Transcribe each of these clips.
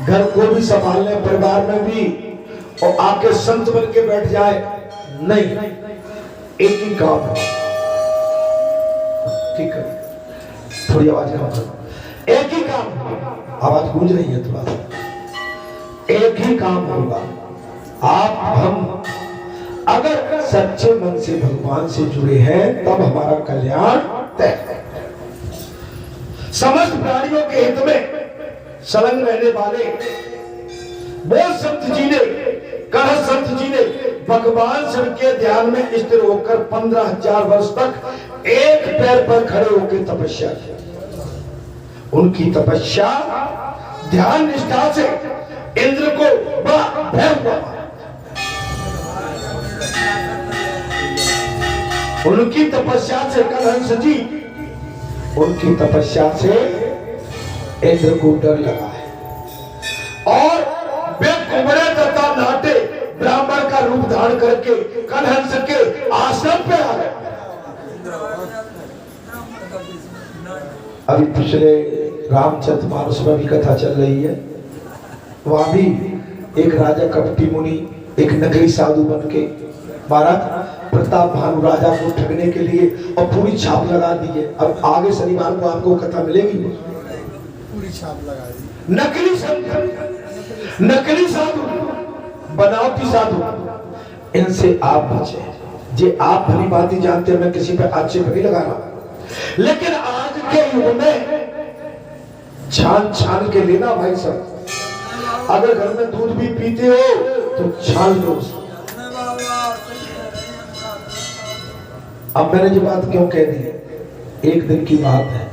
घर को भी संभालने, परिवार में भी, और आके संत बन के बैठ जाए, नहीं, एक ही काम है। ठीक है, थोड़ी आवाज कम करो। एक ही काम, आवाज गूंज रही है थोड़ा सा। एक ही काम होगा, आप हम अगर सच्चे मन से भगवान से जुड़े हैं तब हमारा कल्याण तय है। समस्त प्राणियों के हित में संलग्न रहने वाले वो संत जी ने, कहा संत जी ने भगवान शिव के ध्यान में स्थिर होकर 15,000 वर्ष तक एक पैर पर खड़े होकर तपस्या की। उनकी तपस्या ध्यान निष्ठा से इंद्र को बड़ा भय हुआ। उनकी तपस्या से कलहंस जी, उनकी तपस्या से इंद्र को डर लगा है और वे कुबड़े तथा नाटे ब्राह्मण का रूप धारण करके कलहंस के आश्रम पे आ गए। अभी पिछले रामचरितमानस में भी कथा चल रही है, वहां भी एक राजा कपटी मुनि एक नगरी साधु बन के महाराज प्रताप भानु राजा को ठगने के लिए और पूरी छाप लगा दी है। अब आगे शनिवार को आपको कथा मिलेगी, पूरी छाप लगा दी। नकली संत, नकली साधु, बनावटी साधु, इनसे आप बचे। जे आप भली बात जानते हैं, मैं किसी पे आक्षेप नहीं लगा रहा, लेकिन आज के युग में छान छान के लेना भाई साहब। अगर घर में दूध भी पीते हो तो छान लो। अब मैंने जो बात क्यों कह दी, एक दिन की बात है,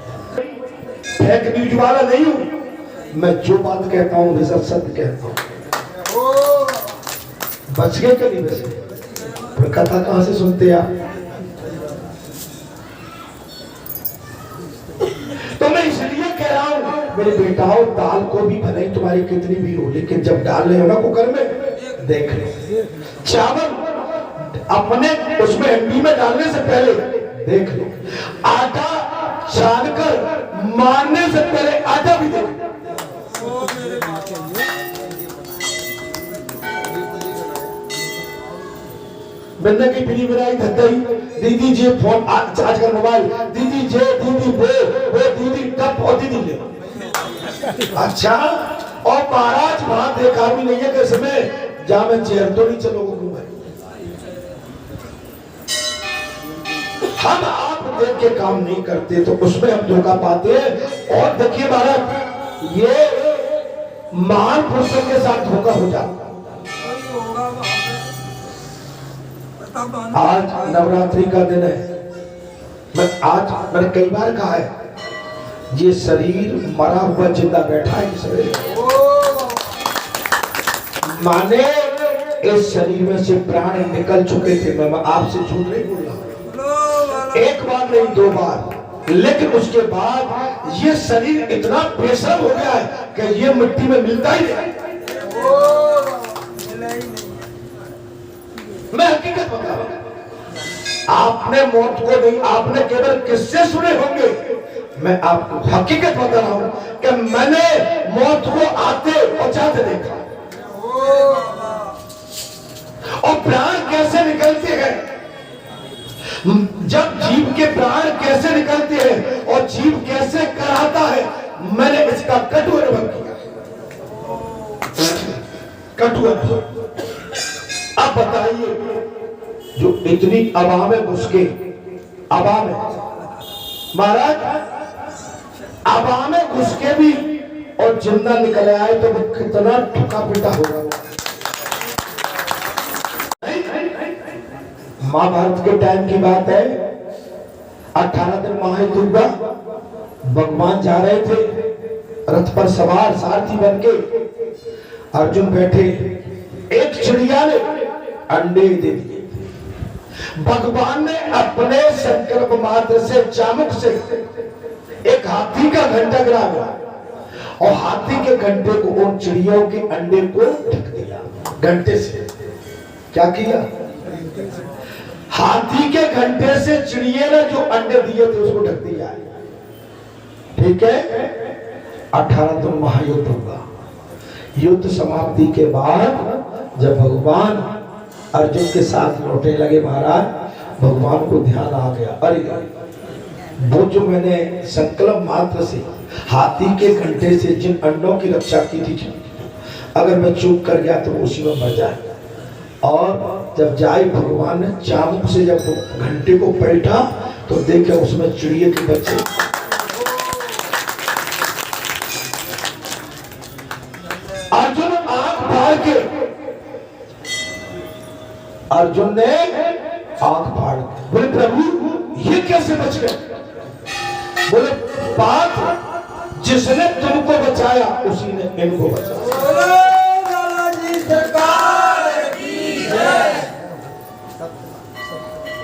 फेक न्यूज वाला नहीं हूं मैं, जो बात कहता हूं वे सब सत्य कहता हूं। बच गए कि नहीं बच गए? कथा कहां से सुनते आप? तो मैं इसलिए कह रहा हूं मेरे बेटाओं, दाल को भी भले तुम्हारी कितनी भी हो, लेकिन जब डाल रहे हो ना कुकर में, देख लो। चावल अपने उसमें हंडी में डालने से पहले देख लो। आटा छानकर मारने से पहले आटा भी देख लो। बंदे की पीली बनाई धत्तई, दीदी जी फोन चार्ज कर मोबाइल, दीदी जे, दीदी वो दीदी टप और दीदी ले। अच्छा, और महाराज वहां देखा भी नहीं है कि इसमें जहां मैं चेयर तो नहीं चलोगे घूमे। हम आप देख के काम नहीं करते तो उसमें हम धोखा पाते हैं। और देखिए महाराज, ये महान पुरुषों के साथ धोखा हो जाता। आज नवरात्रि का दिन है, मैंने कई बार कहा है, ये शरीर मरा हुआ जिंदा बैठा है सवेरे, माने इस शरीर में से प्राण निकल चुके थे। मैं आपसे झूठ नहीं बोल रहा, एक बार नहीं दो बार, लेकिन उसके बाद ये शरीर इतना बेसर हो गया है कि ये मिट्टी में मिलता ही नहीं। मैं हकीकत बता रहा हूं, आपने मौत को नहीं, आपने केवल किस्से सुने होंगे, मैं आपको हकीकत बता रहा हूं कि मैंने मौत को आते और जाते देखा। और प्राण कैसे निकलते हैं, जब जीव के प्राण कैसे निकलते हैं और जीव कैसे कराता है, मैंने इसका कटु अनुभव किया। कटु अनुभव। अब बताइए, जो इतनी अबा में घुस के, अबा में महाराज, अबा में घुस के भी और जिंदा निकल आए तो वो कितना ठुका पिटा होगा। महाभारत के टाइम की बात है, 18 दिन महायुद्ध हुआ। भगवान जा रहे थे रथ पर सवार सारथी बन के, अर्जुन बैठे, एक चिड़िया ने अंडे दे दिए। भगवान ने अपने संकल्प मात्र से चामुक से एक हाथी का घंटा गिरा और हाथी के घंटे को उन चिड़ियों के अंडे को ढक दिया। घंटे से क्या किया? हाथी के घंटे से चिड़िया ने जो अंडे दिए थे उसको ढक दिया। ठीक है, 18 दिन महायुद्ध होगा। युद्ध समाप्ति के बाद जब भगवान अर्जुन के साथ लौटने लगे महाराज, भगवान को ध्यान आ गया, अरे वो जो मैंने संकल्प मात्र से हाथी के घंटे से जिन अंडों की रक्षा की थी, अगर मैं चूक कर गया तो उसी में मर जाए। और जब जाए भगवान ने चाबुक से जब घंटे को पलटा तो देखे उसमें चिड़िए के बच्चे। अर्जुन आंख फाड़ के, अर्जुन ने आंख फाड़ के बोले प्रभु ये कैसे बच गए? बोले बात जिसने तुमको बचाया उसी ने इनको बचाया।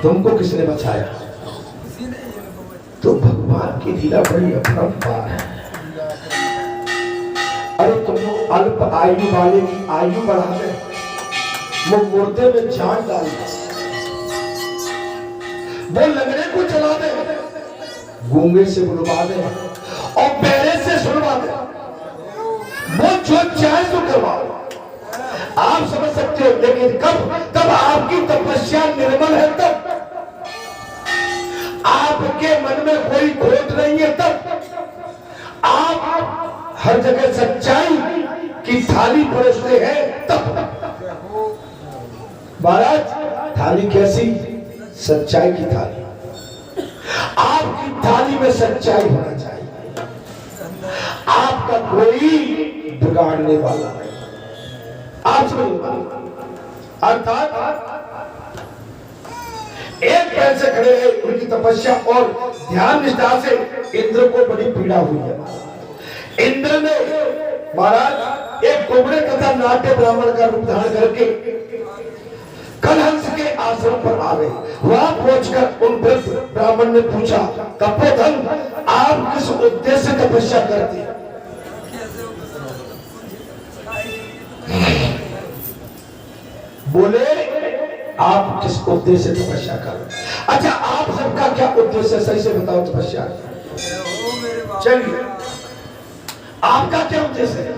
तुमको किसने बचाया? तो भगवान की लीला बड़ी अपरंपार है। अरे तुम लोग अल्प आयु वाले की आयु बढ़ा दे, वो मुर्दे में जान डाल दे, वो लंगड़े को चला दे, गूंगे से बुलवा दे और बहरे से सुनवा दे, वो जो चाहे तो करवा। आप समझ सकते हो, लेकिन कब आपकी तपस्या निर्मल है, तब आपके मन में कोई खोट नहीं है, तब आप हर जगह सच्चाई की थाली परोसते हैं, तब महाराज थाली कैसी? सच्चाई की थाली। आपकी थाली में सच्चाई होना चाहिए, आपका कोई बिगाड़ने वाला नहीं। आप अर्थात एक पैर से खड़े हैं, उनकी तपस्या और ध्यान निष्ठा से इंद्र को बड़ी पीड़ा हुई है। इंद्र ने महाराज एक कुबड़े तथा नाट्य ब्राह्मण का रूप धारण करके कलहंस के आश्रम पर आ गए। वहां पहुंचकर उन ब्राह्मण ने पूछा, तपोधन आप किस उद्देश्य से तपस्या करते हैं? बोले आप किस उद्देश्य से तपस्या कर? अच्छा आप सबका क्या उद्देश्य, सही से बताओ तपस्या। चलिए आपका क्या उद्देश्य है?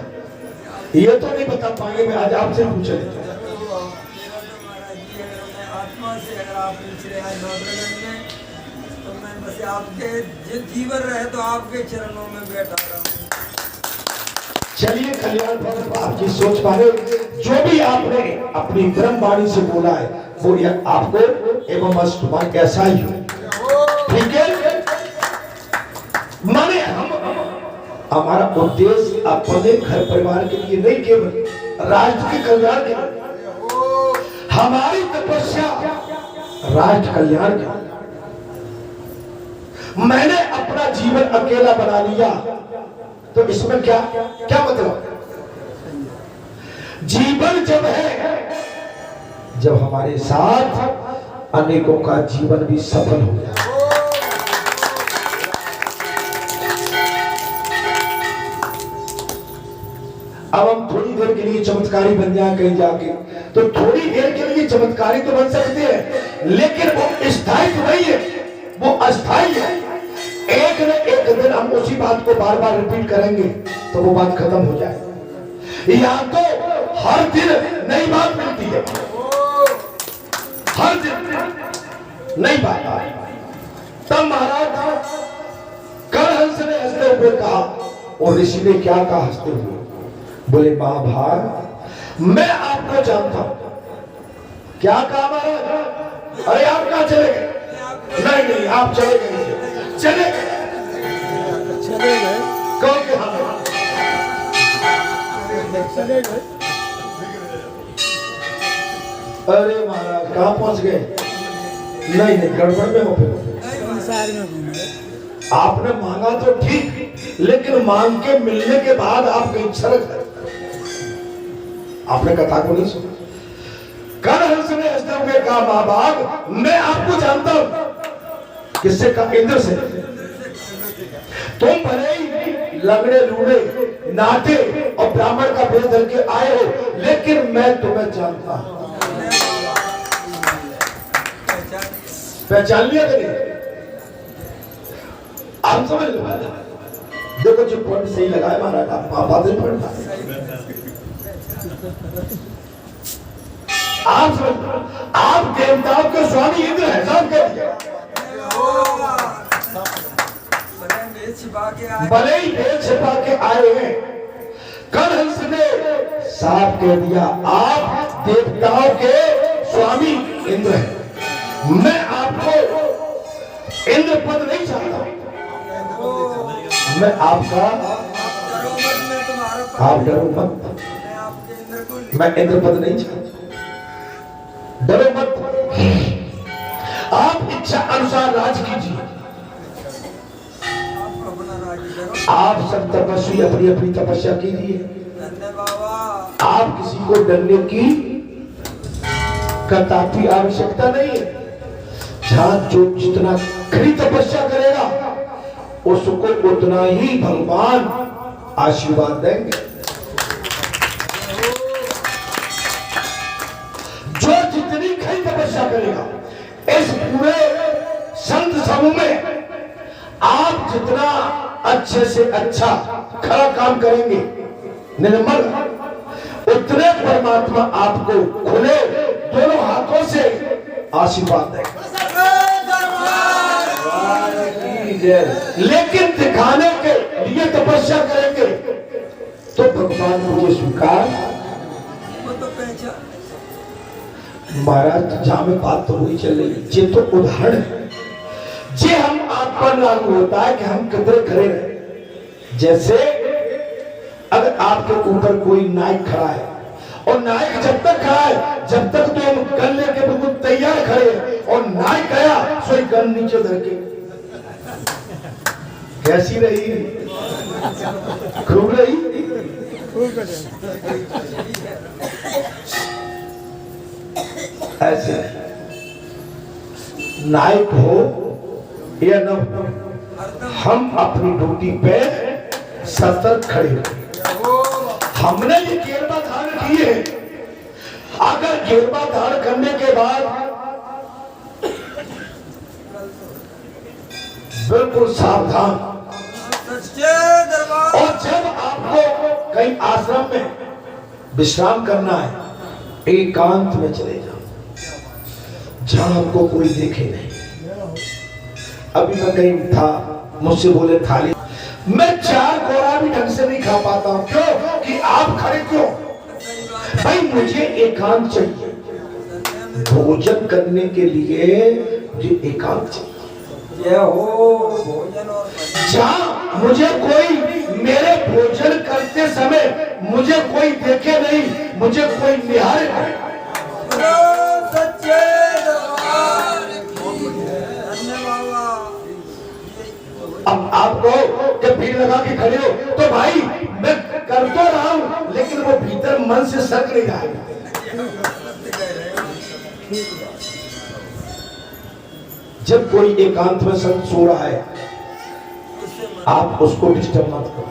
ये तो नहीं बता पाएंगे, मैं आज आपसे पूछ लेता हूं। आत्मा से अगर आप तो मैं बस आपके जीवन रहे तो आपके चरणों में बैठा रहा। चलिए कल्याण भगत आपकी सोच पाने, जो भी आपने अपनी ब्रह्म वाणी से बोला है वो आपको एवं अस्तुमान कैसा ही हो, ठीक है। माने हमारा उद्देश्य अपने घर परिवार के लिए नहीं, केवल राष्ट्र के कल्याण के लिए। हमारी तपस्या राष्ट्र कल्याण के लिए। मैंने अपना जीवन अकेला बना लिया तो इसमें क्या क्या मतलब? जीवन जब है, जब हमारे साथ अनेकों का जीवन भी सफल हो जाए। अब हम थोड़ी देर के लिए चमत्कारी बन जाए कहीं जाके, तो थोड़ी देर के लिए चमत्कारी तो बन सकते हैं, लेकिन वो स्थायी तो नहीं है, वो अस्थायी है। एक न एक दिन हम उसी बात को बार बार रिपीट करेंगे तो वो बात खत्म हो जाए। या तो हर दिन नई बात मिलती है, हर दिन नई बात आई। तब महाराज कलहंस ने हंसते हुए कहा, और ऋषि ने क्या कहा हंसते हुए? बोले महाभाग मैं आपको जानता हूं। क्या कहा महाराज? अरे आप कहां चले गए? नहीं नहीं आप चले गए, चले गए कौन के हाथ? चले गए। अरे महाराज कहां पहुंच गए? नहीं नहीं गड़बड़ में हो फिर। आपने मांगा तो ठीक, लेकिन मांग के मिलने के बाद आप कहीं छरक गए। आपने कथा को नहीं सुना। कलहंस ने हंसते हुए कहा, महाभाग मैं आपको जानता हूं। किससे कहा? इंद्र से। तुम भले ही लगड़े लूड़े नाटे और ब्राह्मण का भेष धर के आए हो, लेकिन मैं तुम्हें जानता हूं। पहचान लिया करिए, आप समझ लो। देखो जो पॉइंट सही लगाए महाराज, आप बात नहीं पढ़ना। आप देवताओं के स्वामी इंद्र है, साहब कह दिया। भले ही भेद छिपा के आए हैं, कल हंस ने साफ कह दिया आप देवताओं के स्वामी इंद्र हैं। मैं आपको इंद्र पद नहीं चाहता, मैं आपका, आप डरो मत, मैं इंद्र पद नहीं चाहता, डरो मत, आप इच्छा अनुसार राज कीजिए। आप सब तपस्वी अपनी अपनी तपस्या कीजिए, आप किसी को डरने की कदापि आवश्यकता नहीं है। जहां जो जितना खरी तपस्या करेगा उसको उतना ही भगवान आशीर्वाद देंगे। जो जितनी खरी तपस्या करेगा, इस पूरे संत समूह में आप जितना अच्छे से अच्छा खरा काम करेंगे निर्मल, उतने परमात्मा आपको खुले दोनों हाथों से आशीर्वाद देंगे। लेकिन दिखाने के लिए तपस्या करेंगे तो भगवान मुझे स्वीकार। महाराज जहां में बात तो हुई चल रही, ये तो उदाहरण है, जे हम आप पर लागू होता है कि हम कितने खड़े रहे। जैसे अगर आपके ऊपर कोई नायक खड़ा है और नायक जब तक खड़ा है जब तक तो हम गन लेके बिल्कुल तैयार खड़े हैं, और नायक गया सो गन नीचे धर के, कैसी रही, खूब रही। ऐसे नायक हो या न हो, हम अपनी ड्यूटी पे सतर्क खड़े हो। हमने ये गेरबा धारण की है, अगर गेरबा धारण करने के बाद बिल्कुल सावधान, और जब आपको कहीं आश्रम में विश्राम करना है, एकांत में चले जाओ जहां आपको कोई देखे नहीं। अभी मैं कहीं था, मुझसे बोले थाली, मैं 4 गोरा भी ढंग से नहीं खा पाता हूं। क्यों कि आप खड़े क्यों? भाई मुझे एकांत चाहिए, भोजन करने के लिए मुझे एकांत चाहिए। जहां मुझे कोई मेरे भोजन करते समय मुझे कोई देखे नहीं, मुझे कोई निहारे नहीं। अब आप कहो कि भीड़ लगा के खड़े हो, तो भाई मैं कर तो रहा हूं, लेकिन वो भीतर मन से सक नहीं आएगा। जब कोई एकांत में संत सो रहा है, आप उसको डिस्टर्ब मत करो।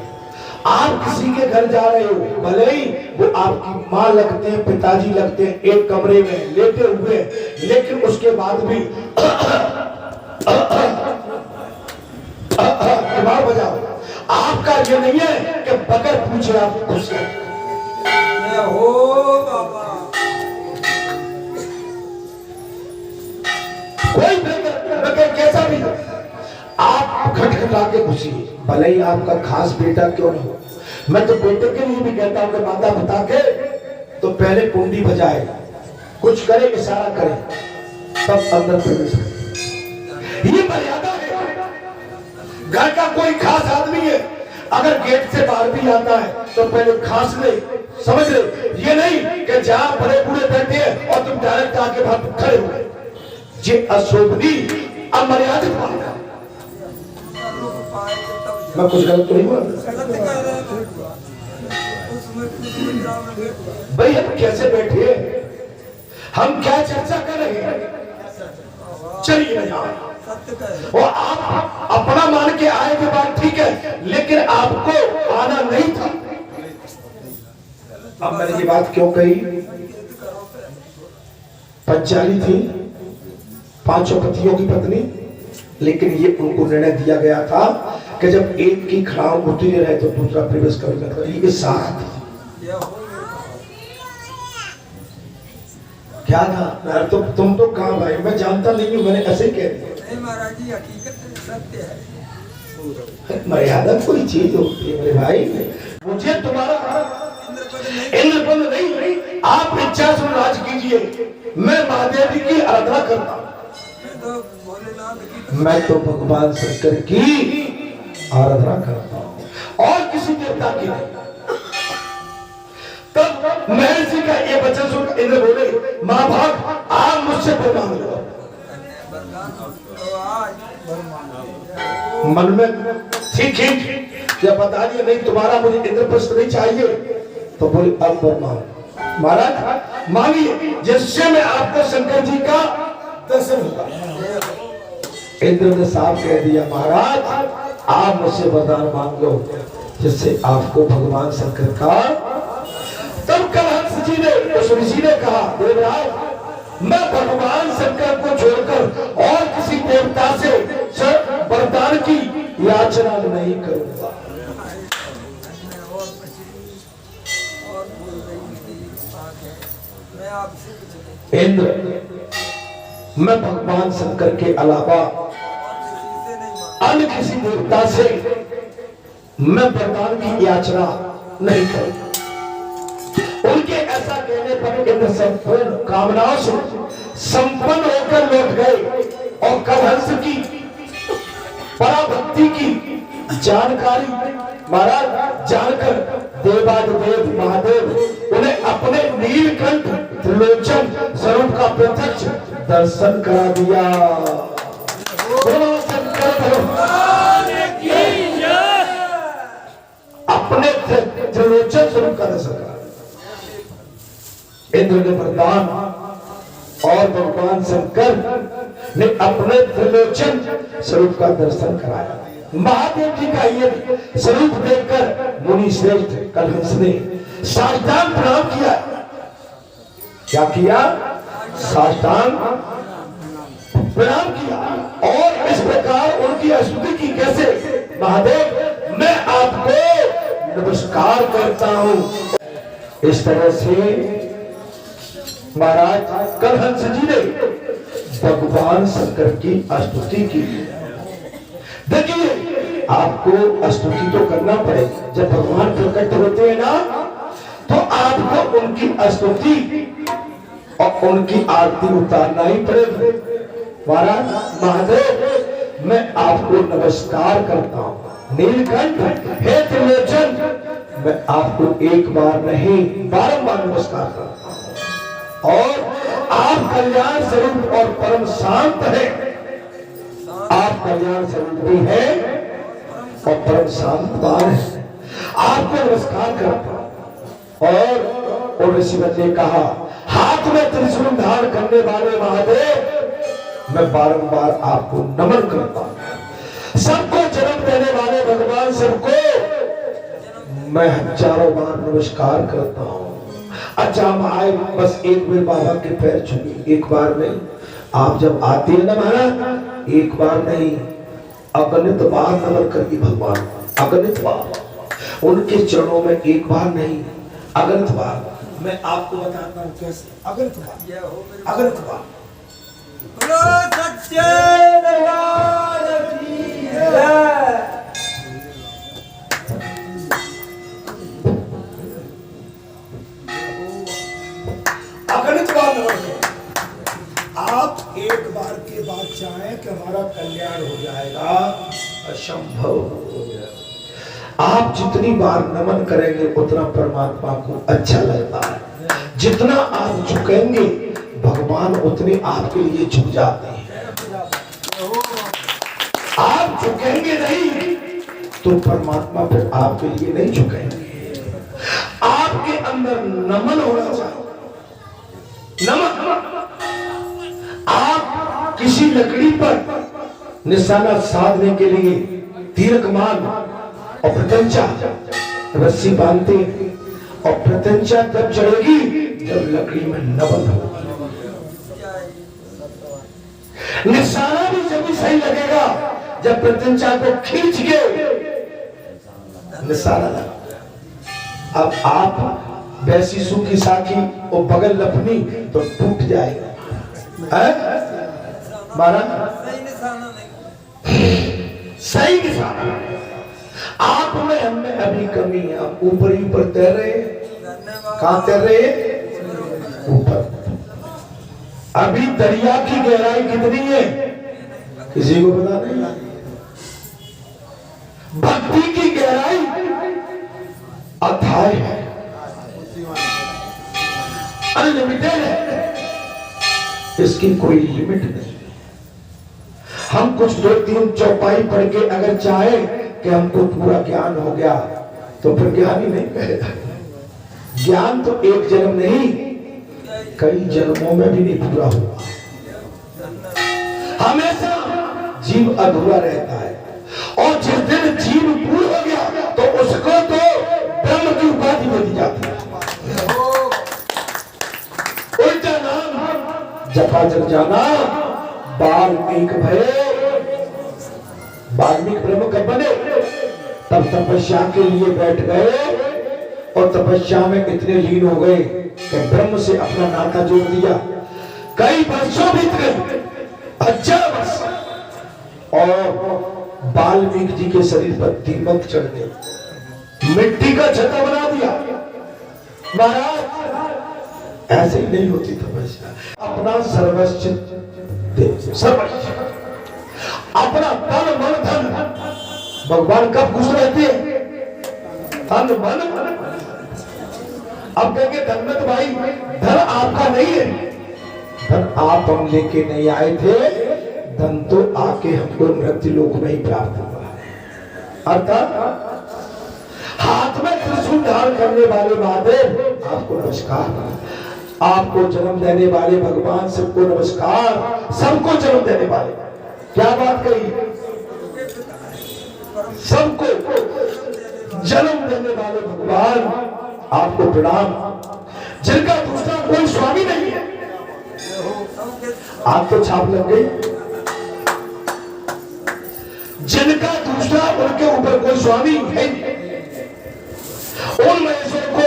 आप किसी के घर जा रहे हो, भले ही वो आपकी माँ लगते हैं, पिताजी लगते हैं, एक कमरे में लेटे हुए, लेकिन उसके बाद भी दिमाग बजाओ। आपका ये नहीं है कि बगैर पूछे आप खुश हैं। कोई बगैर कैसा भी हो, आप खटखटा के खुशी, भले ही आपका खास बेटा क्यों न हो। मैं तो बेटे के लिए भी कहता हूं कि माता बता के तो पहले कुंडी बजाए, कुछ करे, इशारा करे, तब अंदर प्रवेश करे। ये मर्यादा है। घर का कोई खास आदमी है, अगर गेट से बाहर भी आता है तो पहले खास ले, समझ ले। ये नहीं कि जहां बड़े बूढ़े बैठे हैं और तुम डायरेक्ट आके बाहर खड़े हो गए। ये अशोभनी, अमर्यादित बात है। मैं कुछ गलत तो नहीं बोला भाई? हम कैसे बैठे, हम क्या चर्चा कर रहे हैं? चलिए यहाँ, और आप अपना मान के आए के बाद ठीक है, लेकिन आपको आना नहीं था। अब मैंने ये बात क्यों कही? पंचाली थी, 5 पतियों की पत्नी, लेकिन ये उनको निर्णय दिया गया था कि जब एक की खड़ाऊ उतरी रहे तो दूसरा प्रवेश करेगा। तो ये साथ क्या था यार? तुम तो कहाँ भाई, मैं जानता नहीं हूँ, मैंने ऐसे कह दिया। नहीं महाराज जी, हकीकत सत्य है। मर्यादा कोई चीज होती है मेरे भाई। मुझे तुम्हारा इंद्रपद नहीं, आप इच्छा से राज कीजिए, मैं महादेव जी की आराधना करता हूँ। मैं तो भोलेनाथ की मैं तो भगवान शंकर की आराधना करता हूँ और किसी देवता की नहीं। तब महर्षि का ये वचन सुन इंद्र बोले, महाभाग आप मुझसे वर मांग लो। तो आज मन में ठीक जब बता दिया नहीं तुम्हारा मुझे इंद्रप्रस्थ नहीं चाहिए, तो बोले अब वर मांग। महाराज मांगिए, जिससे मैं आपको शंकर जी का दर्शन होगा। इंद्र ने साफ कह दिया, महाराज आप मुझसे वरदान मांग लो जिससे आपको भगवान शंकर का। तब कलहंस जी ने, उस ऋषि ने कहा, देवराज मैं भगवान शंकर को छोड़कर और किसी देवता से वरदान की याचना नहीं करूंगा। मैं आपसे कुछ नहीं, इंद्र, मैं भगवान शंकर के अलावा किसी से नहीं मांगा। अन्य किसी देवता से मैं वरदान की याचना नहीं करूंगा। उनके ऐसा कहने पर इंद्र संपूर्ण कामनाओं से संपन्न होकर लौट गए और कलहंस की पराभक्ति की जानकारी महाराज जानकर देवाधिदेव महादेव उन्हें अपने नीलकंठ त्रिलोचन स्वरूप का प्रत्यक्ष दर्शन करा दिया। बोलो शंकर भगवान की जय। अपने त्रिलोचन स्वरूप का दर्शन करा। इंद्र ने वरदान और भगवान शंकर ने अपने त्रिलोचन स्वरूप का दर्शन कराया। महादेव जी का ये स्वरूप देखकर मुनि श्रेष्ठ कलहंस ने साष्टांग प्रणाम किया। क्या किया? साष्टांग प्रणाम किया और इस प्रकार उनकी स्तुति की। कैसे? महादेव मैं आपको नमस्कार करता हूं। इस तरह से महाराज कलहंस जी ने भगवान शंकर की स्तुति की। देखिए आपको स्तुति तो करना पड़ेगा। जब भगवान प्रकट होते हैं ना, तो आपको उनकी स्तुति और उनकी आरती उतारना ही पड़ेगा। महाराज महादेव मैं आपको नमस्कार करता हूँ। नीलकंठ हे त्रिलोचन मैं आपको एक बार नहीं बारंबार नमस्कार करता हूँ। और आप कल्याण स्वरूप और परम शांत है। आप कल्याण स्वरूप भी है और परम शांतवान है। आपको नमस्कार करता हूं। और ऋषि ने कहा, हाथ में त्रिशूल धारण करने वाले महादेव मैं बारंबार आपको नमन करता हूं। सबको जन्म देने वाले भगवान सबको मैं हजारों बार नमस्कार करता हूं। अच्छा हम आए बस एक बार बाबा के पैर छूए, एक बार नहीं। आप जब आते हैं ना महाराज, एक बार नहीं अगणित बार नमन करिए भगवान, अगणित बार उनके चरणों में, एक बार नहीं अगणित बार। मैं आपको बताता हूँ कैसे। अगणित बार, अगणित बार। बोलो सच्चे दरबार की जय। अगणित बार नमन करें। आप एक बार के बाद चाहें कि हमारा कल्याण हो जाएगा, असंभव हो जाएगा। आप जितनी बार नमन करेंगे उतना परमात्मा को अच्छा लगता है। जितना आप झुकेंगे भगवान उतने आपके लिए झुक जाते हैं। आप झुकेंगे नहीं तो परमात्मा फिर आपके लिए नहीं झुकेंगे। आपके अंदर नमन होना चाहिए। नमन। आप किसी लकड़ी पर निशाना साधने के लिए तीर कमान और प्रत्यंचा रस्सी बांधते और प्रत्यंचा तब चढ़ेगी जब लकड़ी में नमन होगी। निशाना भी जब सही लगेगा जब प्रत्यंचा को खींच के निशाना लगा। अब आप वैसी सूखी साखी वो बगल लपनी तो टूट जाएगा। महाराज सही निशाना नहीं। सही निशाना आप में हम में अभी कमी है। आप ऊपर ही ऊपर तैर रहे हैं। धन्यवाद। कहां तैर रहे हैं? ऊपर। अभी दरिया की गहराई कितनी है किसी को पता नहीं। भक्ति की गहराई अथाह है, अनलिमिटेड है, इसकी कोई लिमिट नहीं। हम कुछ 2-3 चौपाई पढ़ के अगर चाहे कि हमको पूरा ज्ञान हो गया तो फिर ज्ञान ही नहीं कहेगा। ज्ञान तो एक जन्म नहीं कई जन्मों में भी नहीं पूरा हुआ। हमेशा जीव अधूरा रहता है और जिस दिन जीव पूर्ण हो गया तो उसको तो ब्रह्म की उपाधि दे दी जाती है। उल्टा नाम जपा जग जाना वाल्मीकि भय। वाल्मीकि ब्रह्म कब बने? तब तपस्या के लिए बैठ गए और तपस्या में इतने लीन हो गए कि ब्रह्म से अपना नाता जोड़ दिया। कई वर्षों बीत गए, 1000 वर्ष, और वाल्मीकि जी के शरीर पर दीमक चढ़ गई, मिट्टी का छता बना दिया। महाराज ऐसे ही नहीं होती तपस्या। अपना सर्वस्व दे, सर्वस्व, अपना तन मन धन। भगवान कब खुश रहते हैं? तन मन। अब कहेंगे धनमत भाई धन आपका नहीं है। धन आप हम लेके नहीं आए थे, धन तो आके हमको मृत्यु लोक में ही प्राप्त हुआ है। अर्थात हाथ में त्रिशूल धारण करने वाले महादेव आपको नमस्कार। आपको जन्म देने वाले भगवान सबको नमस्कार। सबको जन्म देने वाले, क्या बात कही? सबको जन्म देने वाले भगवान आपको प्रणाम, जिनका दूसरा कोई स्वामी नहीं है। आप तो छाप लग गई। जिनका दूसरा उनके ऊपर कोई स्वामी है, उन महेश्वर को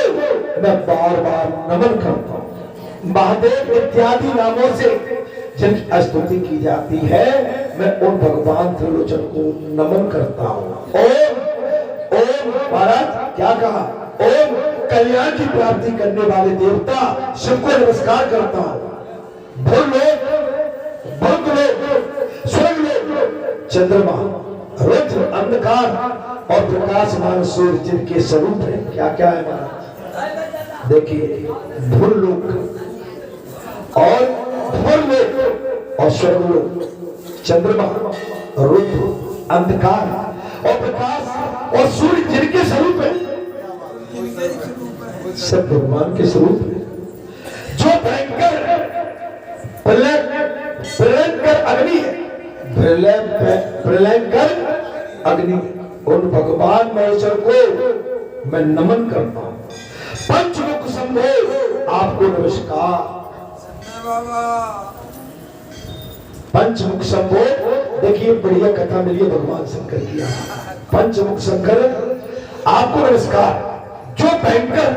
मैं बार बार नमन करता हूं। महादेव इत्यादि नामों से जिनकी स्तुति की जाती है, मैं उन भगवान त्रिलोचन को नमन करता हूं। ओम ओम महाराज क्या कहा? ओम कल्याण की प्राप्ति करने वाले देवता शिव को नमस्कार करता हूं। भूलोक, भूलोक, स्वर्गलोक, चंद्रमा, रुद्र, अंधकार और प्रकाशमान सूर्य जिनके स्वरूप है। क्या क्या है महाराज? देखिए, भूलोक और भूलोक और स्वर्गलोक, चंद्रमा, रुद्र, अंधकार और प्रकाश और सूर्य जिनके स्वरूप है, सब भगवान के स्वरूप है। जो भयंकर प्रलयंकर अग्नि है, प्रलयंकर अग्नि, उन भगवान महेश्वर को मैं नमन करता हूं। पंचमुख संभो आपको नमस्कार। पंचमुख शंभो, देखिए बढ़िया कथा मिली है भगवान शंकर की। पंचमुख शंकर आपको नमस्कार। जो भयंकर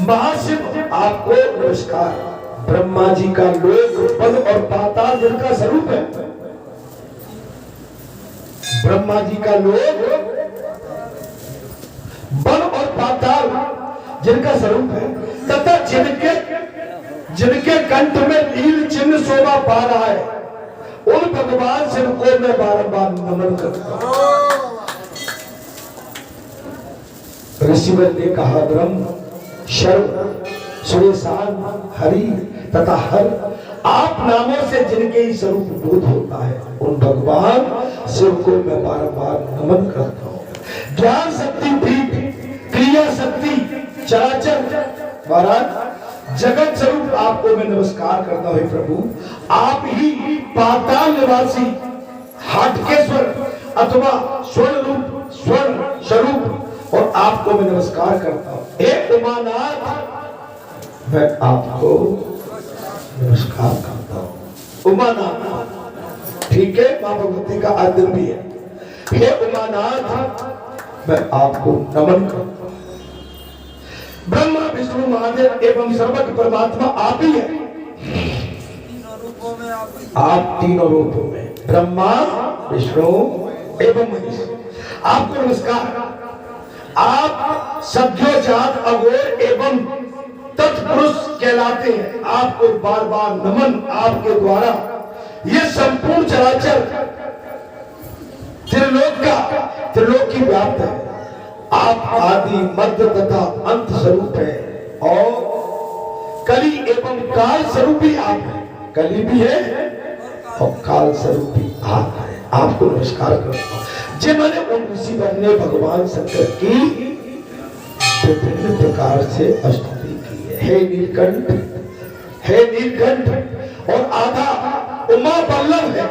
महाशिव आपको नमस्कार। ब्रह्मा जी का लोक, पद और पाताल जिनका स्वरूप है, ब्रह्मा जी का लोक, बल और पाताल जिनका स्वरूप है, तथा जिनके कंठ में नील चिन्ह शोभा पा रहा है, उन भगवान शिव को मैं बारंबार नमन करता हूं। ऋषिवर ने कहा ब्रह्म, शर्व, सुरेशान, हरि तथा हर, आप नामों से जिनके ही स्वरूप बोध होता है, उन भगवान शिव को मैं बारंबार नमन करता हूं। ज्ञान शक्ति पीठ, क्रिया शक्ति चराचर, महाराज जगत स्वरूप आपको मैं नमस्कार करता हूं। प्रभु, आप ही पाताल निवासी, हाटकेश्वर अथवा स्वर्ण रूप, स्वर्ण स्वरूप, और आपको मैं नमस्कार करता हूं। हे उमानाथ, मैं आपको नमस्कार करता हूं। उमानाथ, ठीक है, मां भगवती का आदर भी है। हे उमानाथ, मैं आपको नमन करता हूं। ब्रह्मा विष्णु महादेव एवं सर्वज्ञ परमात्मा आप ही है। तीनों रूपों में आप तीनों रूपों में ब्रह्मा विष्णु एवं महेश। आपको नमस्कार। आप सभ्यो जात अघोर एवं तत्पुरुष कहलाते हैं। आपको बार बार नमन। आपके द्वारा ये संपूर्ण चराचर त्रिलोक की व्याप्त है। आप आदि मध्य तथा अंत स्वरूप है और कली एवं काल स्वरूप भी आप है। कली भी है और काल स्वरूप भी आप है। आपको नमस्कार करता हूं। जिन्होंने उन ऋषि बनने भगवान शंकर की विभिन्न प्रकार से स्तुति की है। हे नीलकंठ, हे नीलकंठ। और आधा उमा वल्लभ है।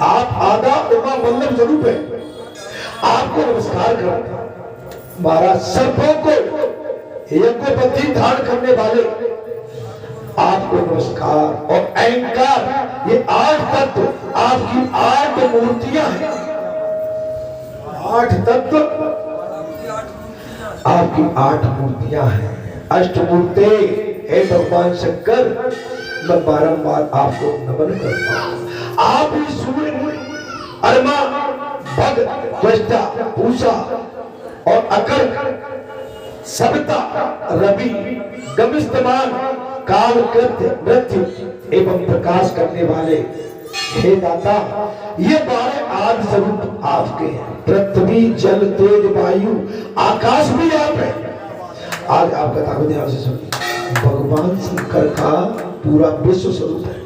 आप आधा उमा वल्लभ स्वरूप है। आपको नमस्कार करता हूं। महाराज सर्पों को यज्ञोपवीत धारण करने वाले आपको नमस्कार। और अहंकार, ये 8 तत्व आपकी 8 मूर्तियां हैं। 8 तत्व आपकी 8 मूर्तियां हैं। अष्टमूर्ते हे भगवान शंकर, मैं बारंबार आपको नमन करता हूं। आप ही सूर्य, अर्मा, भग, त्वष्टा, पूषा और अकर, सविता, रवि, गमिस्तमान, काल, कृत्य, मृत्यु एवं प्रकाश करने वाले हे दाता, ये 12 आदि स्वरूप आपके हैं। पृथ्वी, जल, तेज, वायु, आकाश भी आप है। आज आप कथा को ध्यान से सुनिए। भगवान शंकर का पूरा विश्व स्वरूप है।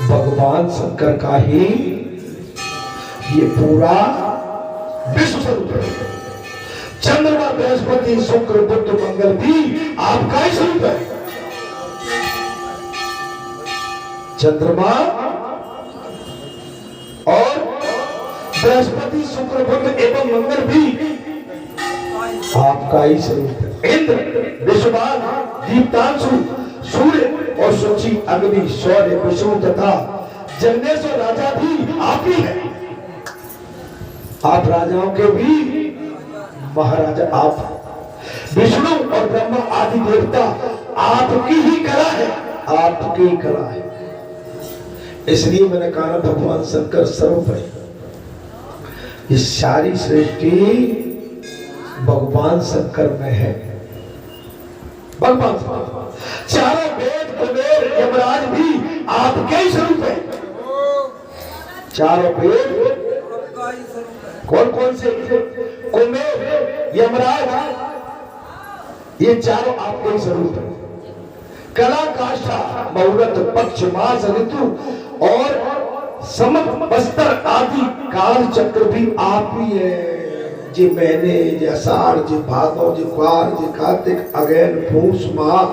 भगवान शंकर का ही ये पूरा विश्व स्वरूप है। चंद्रमा, बृहस्पति, शुक्र, बुध, मंगल भी आपका ही स्वरूप है। चंद्रमा और बृहस्पति, शुक्र, बुध एवं मंगल भी आपका ही स्वरूप है। इंद्र, विश्ववान, दीप्तांशु, सूर्य और सूची, अग्नि, शौर्य, विष्णु तथा जगनेश्वर राजा भी आप ही है। आप राजाओं के भी महाराजा आप। विष्णु और ब्रह्मा आदि देवता आपकी ही कला है। आपकी ही कला है। इसलिए मैंने कहा भगवान शंकर स्वरूप है। ये सारी सृष्टि भगवान शंकर में है। भगवान चारों वेद, कुबेर, यमराज भी आपके ही स्वरूप है। चारों वेद कौन कौन से? कुबेर, यमराज, ये चारों आपके ही स्वरूप है। कला, काष्ठा, मुहूर्त, पक्ष, मास, ऋतु और समक, बस्तर आदि काल चक्र भी आप ही है। जी महीने, जी आषाढ़, जी भादौ, जी क्वार, जी कार्तिक, अगैन, पूष, माघ,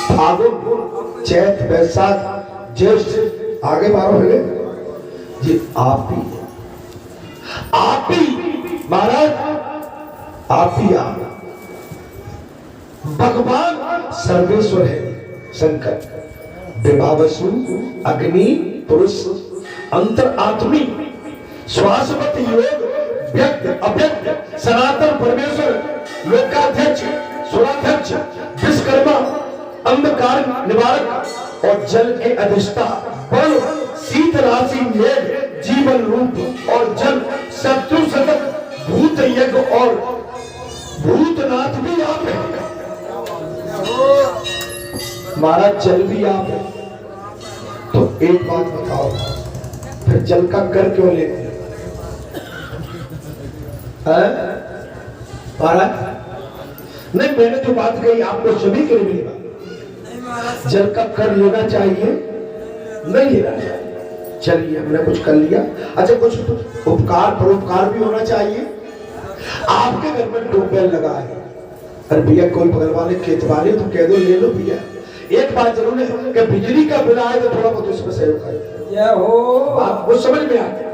फागुन, चैत, वैशाख, ज्येष्ठ, आगे 12 है जी आप ही है। आप ही महाराज, आप ही आप। भगवान सर्वेश्वर है शंकर। विभावसु, अग्नि, पुरुष, अंतरात्मी, श्वासवत योग, व्यक्त, अव्यक्त, सनातन परमेश्वर, लोकाध्यक्ष, सुराध्यक्ष, विश्वकर्मा, अंधकार निवारक और जल के अधिष्ठा, बल, शीत राशि, मेघ, जीवन रूप और जल, शत्रु सतत, भूत यज्ञ और भूतनाथ भी आप है। महाराज जल भी आप है। तो एक बात बताओ, फिर जल का कर क्यों लेते हैं महाराज? नहीं, मैंने जो बात कही आपको सभी के लिए मिली बात। जल का कर लेना चाहिए, नहीं लेना चाहिए। चलिए हमने कुछ कर लिया। अच्छा, कुछ उपकार परोपकार भी होना चाहिए। आपके घर में ट्यूबवेल लगा है, अरे भैया कोई बगल वाले खेत वाले तो कह दो ले लो भैया। एक बात जरूर है कि बिजली का बिल आए तो थोड़ा बहुत उसमें सहयोग करें। बात वो समझ में आती है।